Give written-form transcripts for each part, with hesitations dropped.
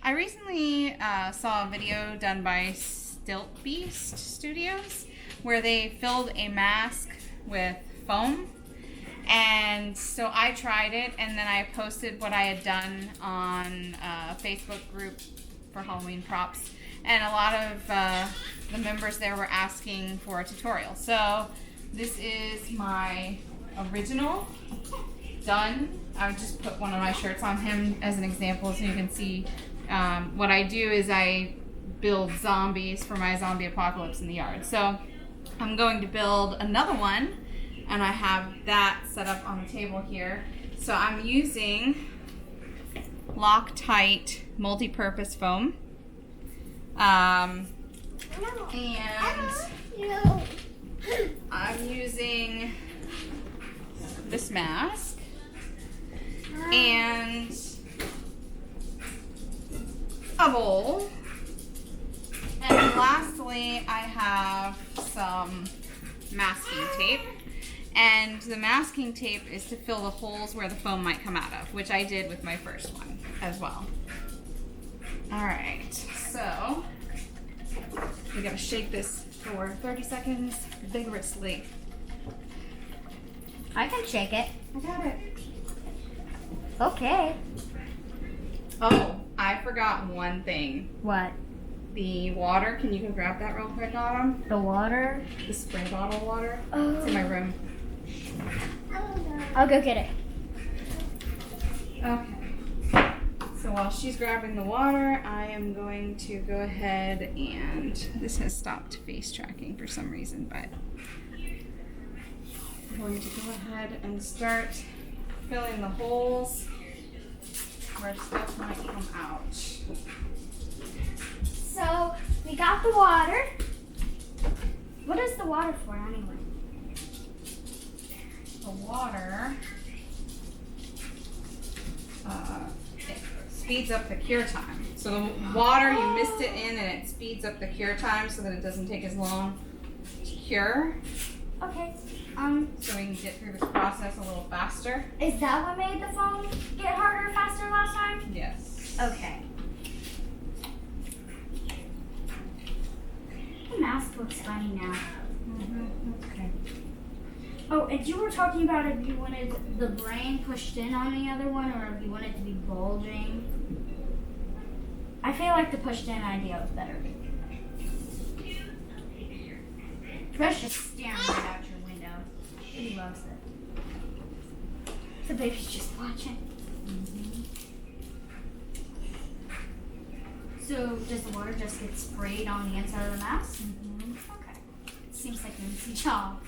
I recently saw a video done by Stilt Beast Studios where they filled a mask with foam. And so I tried it, and then I posted what I had done on a Facebook group for Halloween props. And a lot of the members there were asking for a tutorial. So this is my original done. I would just put one of my shirts on him as an example so you can see. What I do is I build zombies for my zombie apocalypse in the yard. So I'm going to build another one, and I have that set up on the table here. So I'm using Loctite multi-purpose foam. And I'm using this mask and a bowl. And lastly, I have some masking tape. And the masking tape is to fill the holes where the foam might come out of, which I did with my first one as well. All right, so we gotta shake this for 30 seconds vigorously. I can shake it. I got it. Okay. Oh, I forgot one thing. What? The water. Can you go grab that real quick, Autumn? The water? The spray bottle water. Oh. It's in my room. I'll go get it. Okay. So while she's grabbing the water, I am going to go ahead and this has stopped face tracking for some reason, but I'm going to go ahead and start filling the holes where stuff might come out. So, we got the water. What is the water for anyway? The water it speeds up the cure time. So the water, you mist it in and it speeds up the cure time so that it doesn't take as long to cure. Okay. So we can get through this process a little faster. Is that what made the phone get harder faster last time? Yes. Okay. The mask looks funny now. Okay. Oh, and you were talking about if you wanted the brain pushed in on the other one or if you wanted it to be bulging. I feel like the pushed in idea was better. Fresh just staring right out your window. He loves it. The baby's just watching. So does the water just get sprayed on the inside of the mask? Okay. It seems like an easy job.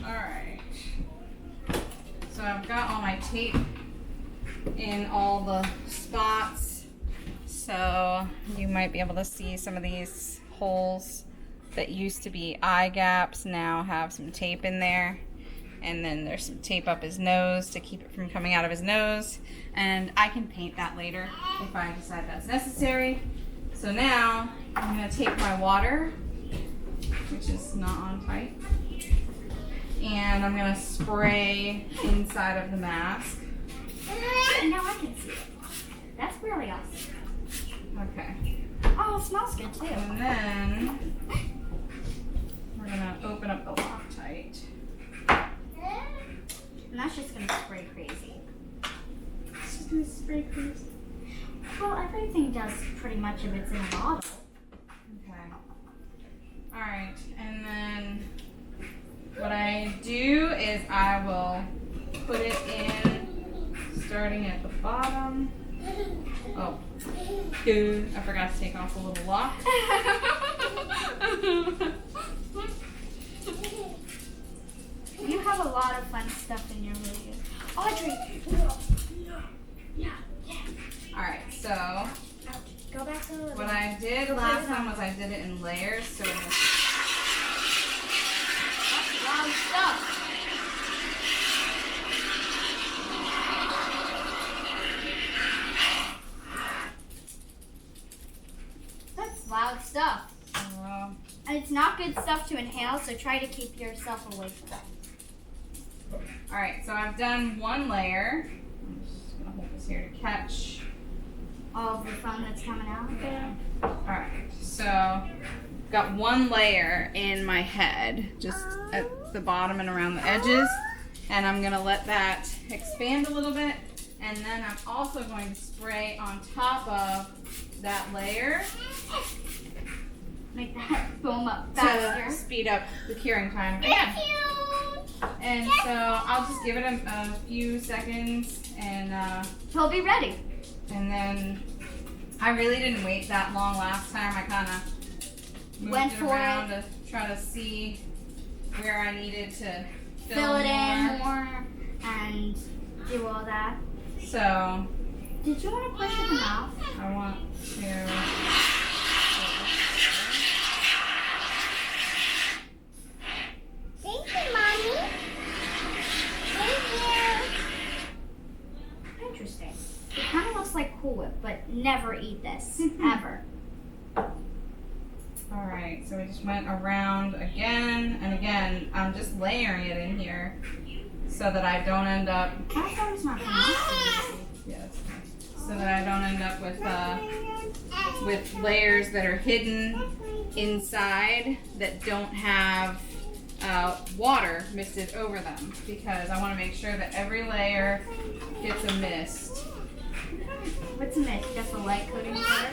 Alright. So I've got all my tape in all the spots. So you might be able to see some of these holes that used to be eye gaps now have some tape in there. And then there's some tape up his nose to keep it from coming out of his nose. And I can paint that later if I decide that's necessary. So now I'm going to take my water, which is not on tight, and I'm going to spray inside of the mask. And now I can see it. That's really awesome. Okay. Oh, it smells good too. And then we're going to open up the Loctite. And that's just going to spray crazy. It's just going to spray crazy. Well, everything does pretty much if it's in a bottle. Okay. Alright, and then what I do is I will put it in starting at the bottom. Oh, dude, I forgot to take off the little lock. You have a lot of fun stuff in your video. Audrey! Yeah. Alright, so Go back to the what I did last time was I did it in layers. So That's loud stuff. That's loud stuff. And it's not good stuff to inhale, so try to keep yourself away from it. Alright, so I've done one layer. I'm just gonna hold this here to catch. All of the foam that's coming out. Yeah. Alright, so got one layer in my head, just at the bottom and around the edges. And I'm gonna let that expand a little bit. And then I'm also going to spray on top of that layer Make that foam up to faster. speed up the curing time. Yeah. And so I'll just give it a few seconds and He'll be ready. then I really didn't wait that long last time. I kind of moved Went it for around to try to see where I needed to Fill it in more and do all that. So Did you want to push it enough? I want to. Thank you, Mommy. Thank Interesting. It kind of looks like Cool Whip, but never eat this ever. All right, so we just went around again and again. I'm just layering it in here so that I don't end up. That foam's not coming out. Yes. So that I don't end up with layers that are hidden inside that don't have water misted over them, because I want to make sure that every layer gets a mist. What's a mist? Just a light coating of water?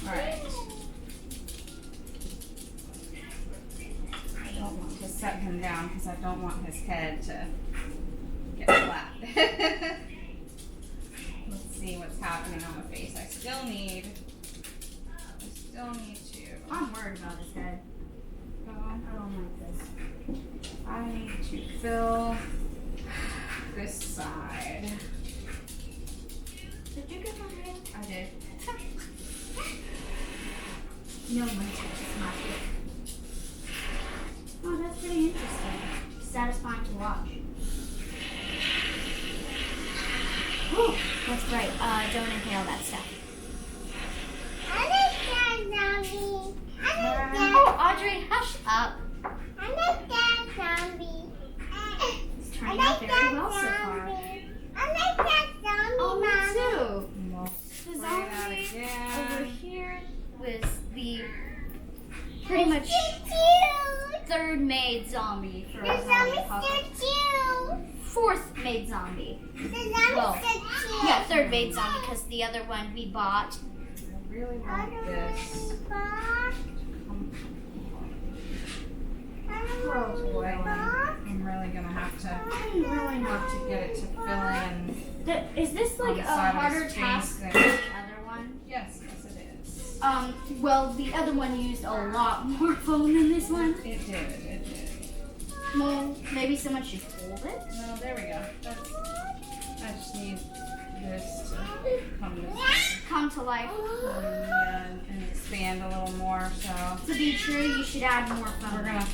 Alright. I don't want to set him down because I don't want his head to get flat. Let's see what's happening on the face. I still need to. I'm worried about his head. I don't like this. I need to fill this side. Did you get my head? I did. No one touches my head. Oh, that's pretty interesting. Satisfying to watch. Whew, that's right. Don't inhale that stuff. Oh, Audrey, hush up. It's turning out very well so far. Oh, me too. We'll The spray that zombie again. over here was the pretty much third made zombie for a zombie apocalypse. Fourth made zombie. Well, yeah, third made zombie because the other one we bought. I really want this. Oh boy. I'm really gonna have to get it to fill in. Is this On like the a side of harder his task face than there. the other one? Yes, it is. Well, the other one used a lot more foam than this one. It did. Well, maybe someone should hold it. No, there we go. I just need this to come this way. Come to life. And expand a little more. So To be true, you should add more foam. we're gonna.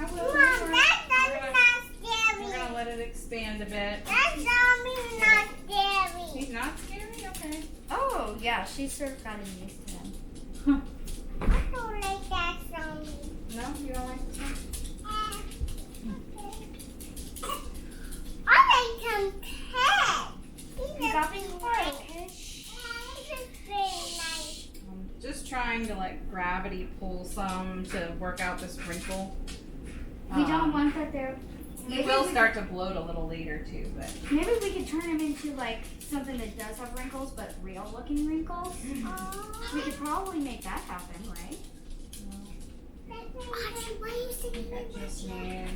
I will. Mom, that zombie's not We're scary. gonna let it expand a bit. That zombie's not scary. He's not scary. Okay. Oh, yeah, she's sort of gotten used to them. I don't like that zombie. No, you don't like this one? I like some pet. You got me This is very nice. I'm just trying to like gravity pull some to work out this wrinkle. We don't want that there. It will start to bloat a little later too, but Maybe we could turn him into like something that does have wrinkles, but real looking wrinkles. We could probably make that happen, right? Audrey, why are you sitting I in just need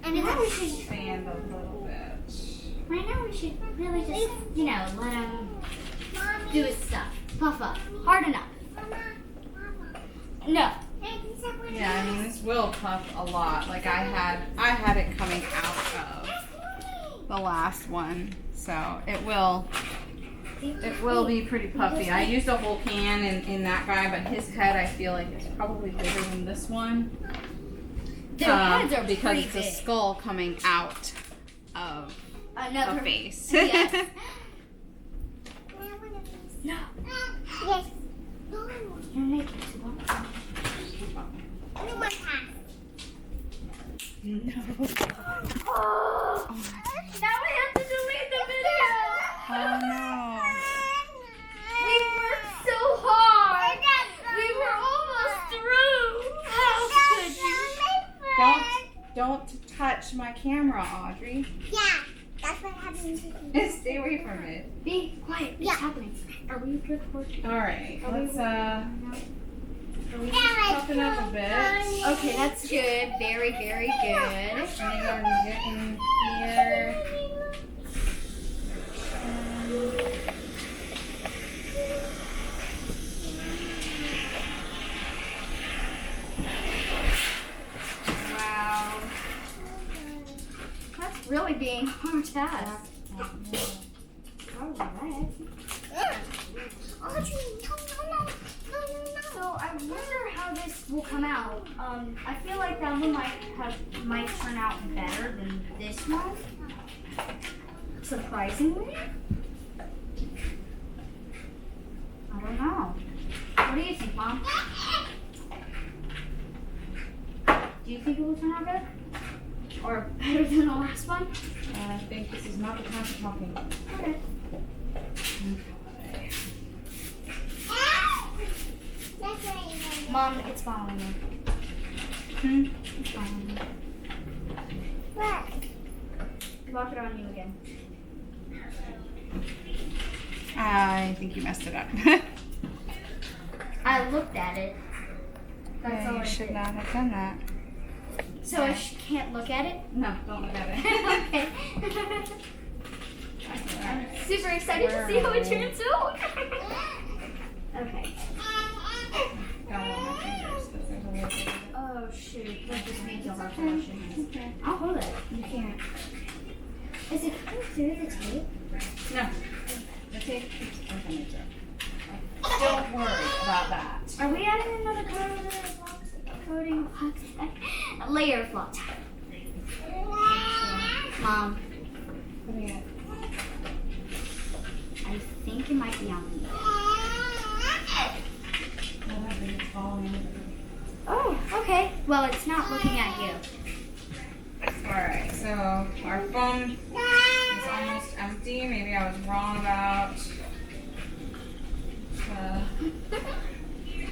And then we should, expand a little bit. right now we should really just, let him do his stuff. Puff up. Hard enough. No. Yeah, I mean this will puff a lot. Like I had it coming out of the last one, so it will be pretty puffy. I used a whole can in that guy, but his head I feel like is probably bigger than this one. Their heads are because pretty it's big. a skull coming out of Another a face. Yes. No. Yes. You're making too much. I want No. Oh, now I have to delete the video. Oh no. We worked so hard. We were almost through. How could you? Don't touch my camera, Audrey. Yeah, that's what happens. Stay away from it. Be quiet. Yeah. What's happening? Are we recording? All right. Let's Are we toughen up a bit. Okay, that's good. Very, very good. I'm gonna get in here. Wow. That's really being hard task. Alright. So I wonder how this will come out. I feel like that one might turn out better than this one. Surprisingly. I don't know. What do you think, Mom? Do you think it will turn out good? Or better than the last one? I think this is not the time for talking. Okay. Mom, it's following me. It's following me. What? Lock it on you again. I think you messed it up. I looked at it. That's all You I should did. not have done that. So I can't look at it? No, don't look at it. Okay. I'm super excited to see how it turns out. Okay. Got it on my fingers, 'cause there's a little bit of it. Oh shoot, that just means you'll have to wash your hands. Okay. I'll hold it. You can't. Is it coming through the tape? No. The tape keeps opening it. Don't worry about that. Are we adding another coating? A layer of floss. Mom, Putting it. I think it might be on me. Oh, okay. Well, it's not looking at you. Alright, so our phone is almost empty. Maybe I was wrong about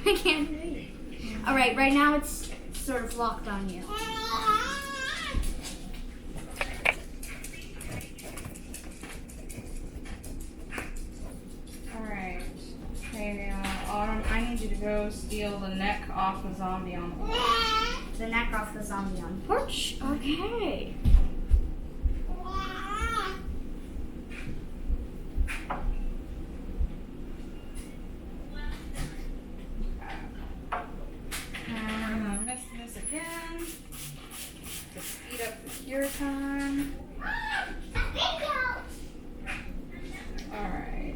I can't read. All right, right now it's sort of locked on you. Alright. Okay, Autumn, I need you to go steal the neck off the zombie on the wall. The neck off the zombie on the porch. Okay. I'm gonna miss this again to speed up the cure time. Alright.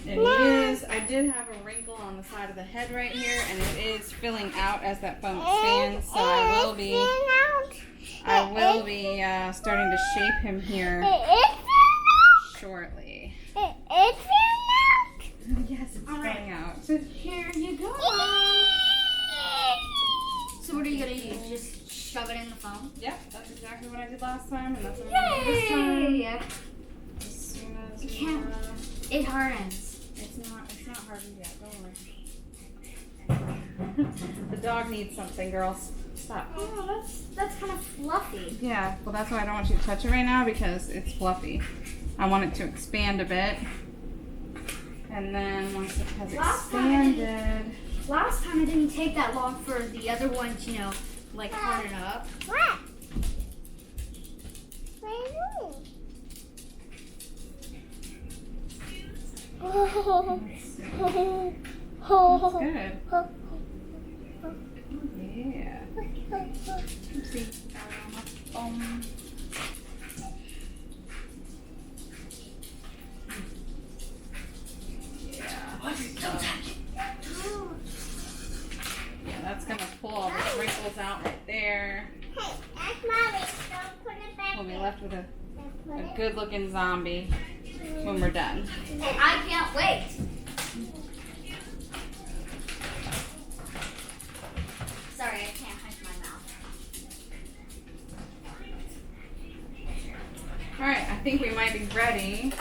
It is, I did have a wrinkle on the side of the head right here, and it is filling out as that phone expands, so I will be starting to shape him here shortly. Yes, it's filling out. Here you go. So what are you gonna do? Just shove it in the phone? Yep, that's exactly what I did last time, and that's what I'm gonna do this time. Yay! As soon as You we, can't. It hardens. it's not hardened yet, don't worry. The dog needs something, girls. Stop. Oh, that's kind of fluffy. Yeah, well that's why I don't want you to touch it right now, because it's fluffy. I want it to expand a bit. And then once it has expanded, Last time it didn't take that long for the other one to, like harden up. What? good. Yeah. Oopsie. Yeah, that's gonna pull all the wrinkles out right there. Hey, that's mommy. Don't put it back We'll be there. left with a Put it- good looking zombie when we're done. I can't wait. Sorry, I can't hide my mouth. think we might be ready.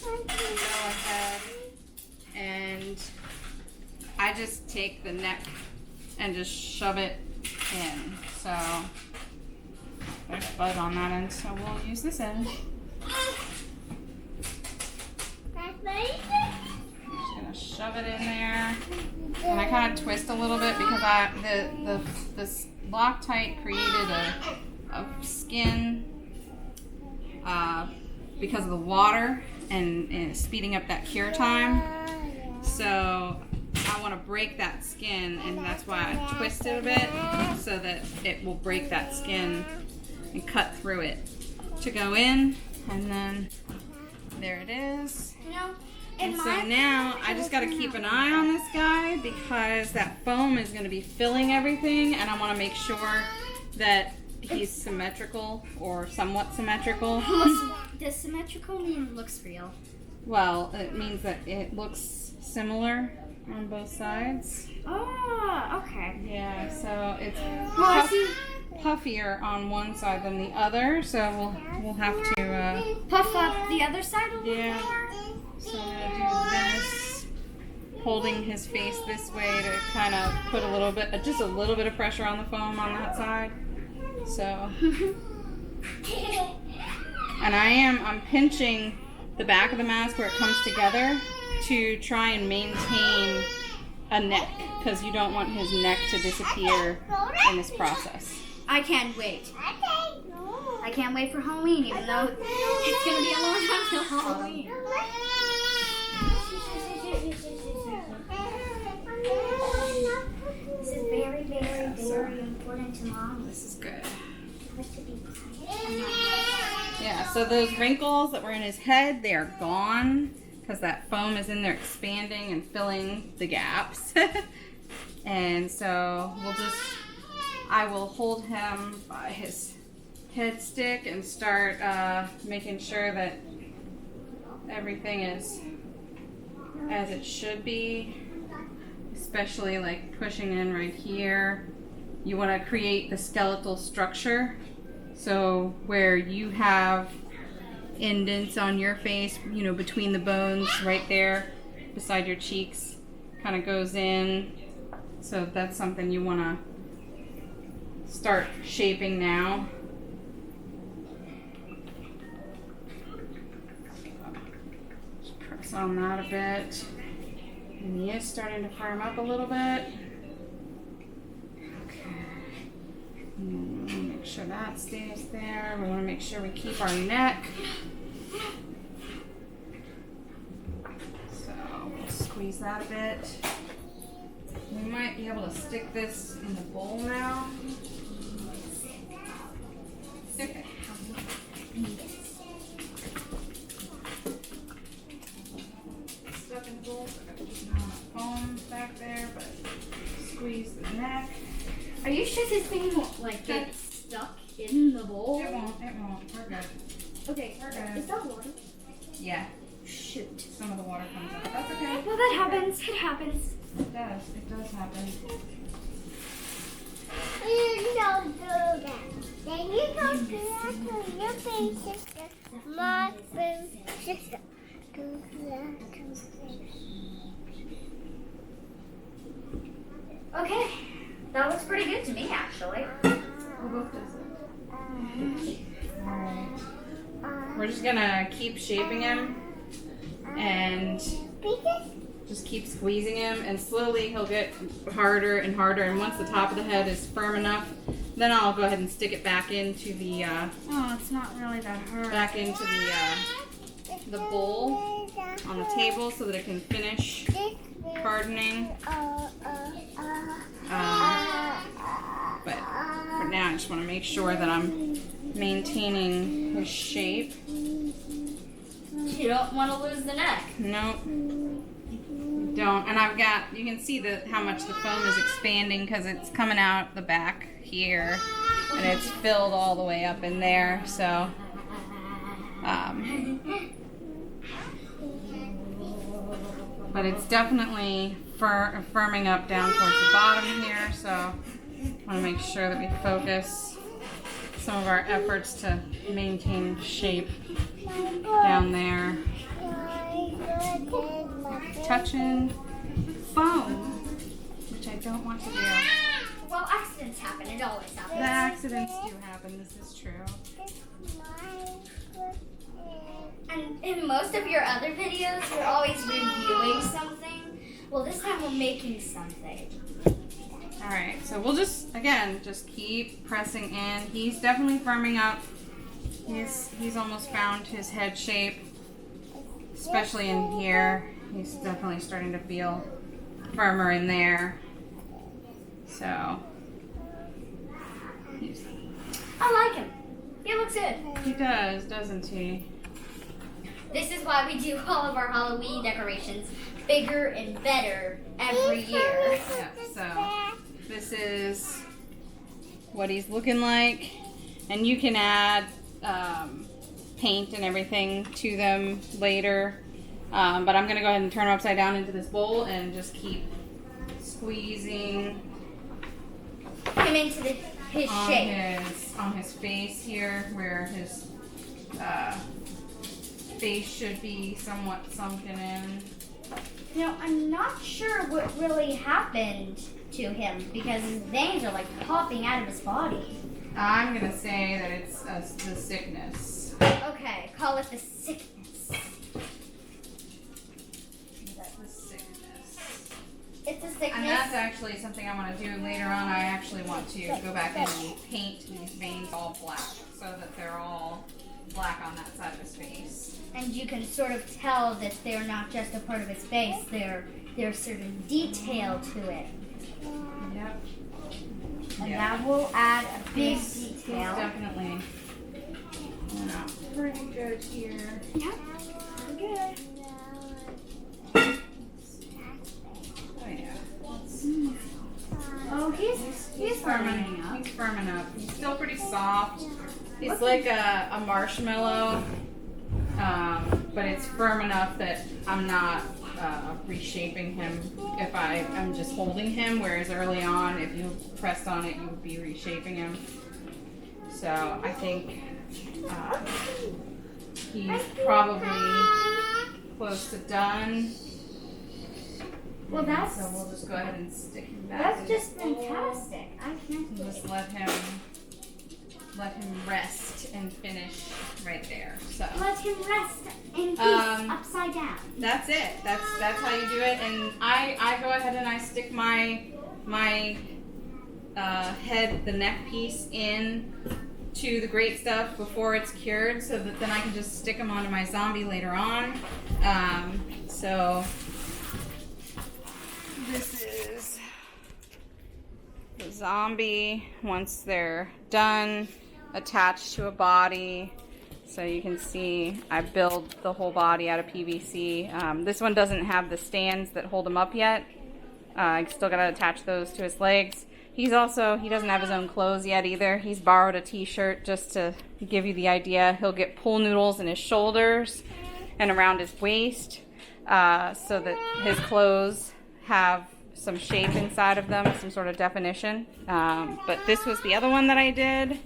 Go ahead and I just take the neck and just shove it in. So there's bud on that end, so we'll use this end. Just gonna shove it in there, and I kind of twist a little bit because the Loctite created a skin because of the water and speeding up that cure time. So I want to break that skin, and that's why I twist it a bit so that it will break that skin and cut through it to go in, and then there it is. And so now I just got to keep an eye on this guy because that foam is going to be filling everything, and I want to make sure that he's symmetrical or somewhat symmetrical. Does symmetrical mean looks real? Well, it means that it looks similar on both sides. Oh, okay. Yeah, so it's Well, I see. puffier on one side than the other, so we'll have to Puff up the other side a little yeah. more. So I'm gonna do this, holding his face this way to kind of put a little bit, just a little bit of pressure on the foam on that side. So, and I'm pinching the back of the mask where it comes together to try and maintain a neck, because you don't want his neck to disappear in this process. I can't wait. I can't wait for Halloween, even though it's gonna be a long time till Halloween. This is very, very, very important to Mom. This is good. Yeah, so those wrinkles that were in his head, they are gone because that foam is in there expanding and filling the gaps. And so I will hold him by his head stick and start making sure that everything is as it should be, especially like pushing in right here. You want to create the skeletal structure, so where you have indents on your face, you know, between the bones right there beside your cheeks, kind of goes in. So that's something you want to start shaping now. Just press on that a bit. And he is starting to firm up a little bit. Make sure that stays there. We want to make sure we keep our neck. So we'll squeeze that a bit. We might be able to stick this in the bowl now. Okay. Stuff in the bowl. Foam back there, but squeeze the neck. Are you sure this thing won't like get stuck in the bowl? It won't. We're good. Okay, We're good. is that water? Yeah. Shoot. Some of the water comes out. That's okay. Well, that happens. It happens. It does. It does happen. You don't do that. Then you don't do that to your big sister. My big sister. Do that to Okay. That looks pretty good to me, actually. Who both does it? Alright. We're just gonna keep shaping him and just keep squeezing him, and slowly he'll get harder and harder, and once the top of the head is firm enough, then I'll go ahead and stick it back into the Oh, it's not really that hard. back into the bowl on the table so that it can finish hardening. But for now I just want to make sure that I'm maintaining his shape. You don't want to lose the neck. Nope. Don't. And I've got, you can see how much the foam is expanding because it's coming out the back here and it's filled all the way up in there. So but it's definitely firming up down towards the bottom here, so I want to make sure that we focus. some of our efforts to maintain shape down there. Touching foam, which I don't want to do. Well, accidents happen. It always The happens. accidents do happen, this is true. And in most of your other videos, you're always reviewing something. Well, this time we're making something. Alright, so we'll just keep pressing in. He's definitely firming up. He's almost found his head shape, especially in here. He's definitely starting to feel firmer in there. So, I like him. He looks good. he does, doesn't he? This is why we do all of our Halloween decorations bigger and better every year. Yeah, so this is what he's looking like. And you can add paint and everything to them later. But I'm going to go ahead and turn him upside down into this bowl and just keep squeezing Him into his shape. on his face here, where his face should be somewhat sunken in. You know, I'm not sure what really happened to him because his veins are like popping out of his body. I'm going to say that it's the sickness. Okay, call it the sickness. The sickness. It's a sickness. And that's actually something I want to do later on. I actually want to go back in and paint these veins all black so that they're all black on that side of his face. And you can sort of tell that they're not just a part of his face, there's certain detail to it. Yep. And that will add a big He's detail. definitely pretty good here. Yep. Good. Oh yeah. Oh, he's firming up. He's firming up. He's still pretty soft. It's like a marshmallow, but it's firm enough that I'm not reshaping him if I'm just holding him, whereas early on, if you pressed on it, you would be reshaping him. So I think he's probably close to done. Well, So we'll just go ahead and stick him back. that's just fantastic. I can't And believe just let him rest and finish right there. So Let him rest in peace upside down. that's it. That's how you do it. And I go ahead and I stick my head, the neck piece, in to the great stuff before it's cured, so that then I can just stick them onto my zombie later on. So this is the zombie once they're done, attached to a body. So you can see I build the whole body out of PVC. This one doesn't have the stands that hold him up yet. I still gotta attach those to his legs. He doesn't have his own clothes yet either. He's borrowed a t-shirt just to give you the idea. He'll get pool noodles in his shoulders and around his waist, so that his clothes have some shape inside of them, some sort of definition. But this was the other one that I did.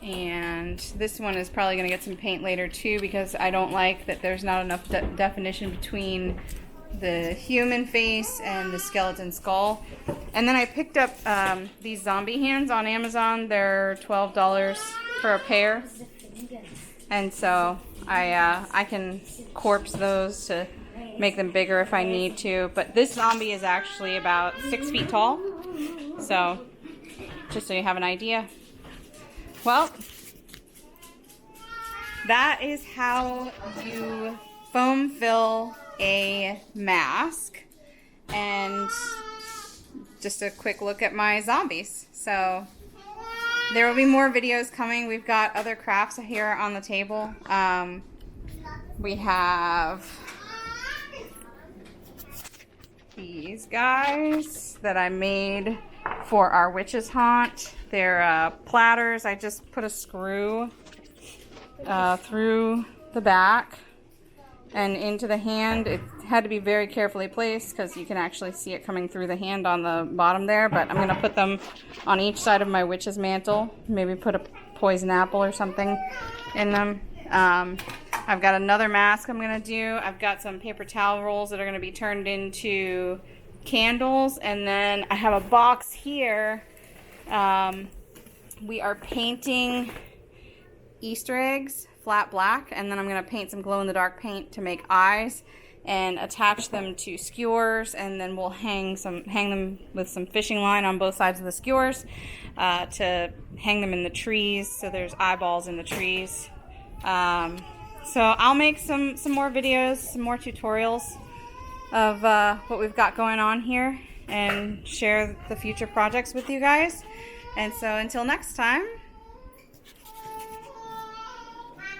And this one is probably going to get some paint later too, because I don't like that there's not enough definition between the human face and the skeleton skull. And then I picked up these zombie hands on Amazon. They're $12 for a pair. And so I can corpse those to make them bigger if I need to. But this zombie is actually about 6 feet tall. So just so you have an idea. Well, that is how you foam fill a mask. And just a quick look at my zombies. So there will be more videos coming. We've got other crafts here on the table. We have these guys that I made for our witch's haunt. They're platters. I just put a screw through the back and into the hand. It had to be very carefully placed because you can actually see it coming through the hand on the bottom there, but I'm going to put them on each side of my witch's mantle. Maybe put a poison apple or something in them. I've got another mask I'm going to do. I've got some paper towel rolls that are going to be turned into candles, and then I have a box here. We are painting Easter eggs flat black, and then I'm going to paint some glow-in-the-dark paint to make eyes and attach them to skewers, and then we'll hang them with some fishing line on both sides of the skewers to hang them in the trees so there's eyeballs in the trees. So I'll make some more videos, some more tutorials of what we've got going on here and share the future projects with you guys. And so until next time,